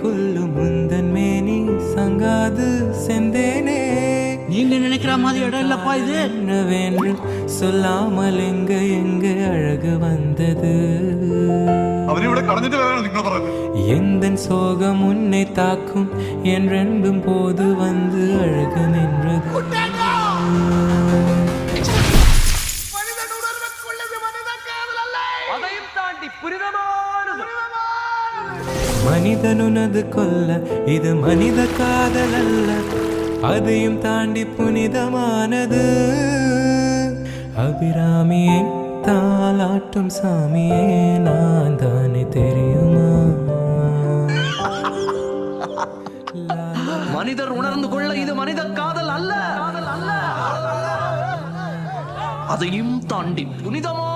கொல்லும் முந்தன் மேனி சங்காது செந்தேனே. நீங்க நினைக்கிற மாதிரி இடம் இல்லப்பா இது. என்னவென்று சொல்லாமல் எங்க எங்க அழகு வந்தது. எந்தன் சோகம் உன்னை தாக்கும் என்றென்றும் போது வந்து அழகு நின்றது. மனிதனுனது கொல்ல இது மனித காதல் அல்ல, அதையும் தாண்டி புனிதமானது. அபிராமியை தாலாட்டும் சாமியே நான் தானே தெரியுமா? மனிதர் உணர்ந்து கொள்ள இது மனித காதல் அல்ல, அதையும் தாண்டி புனிதமா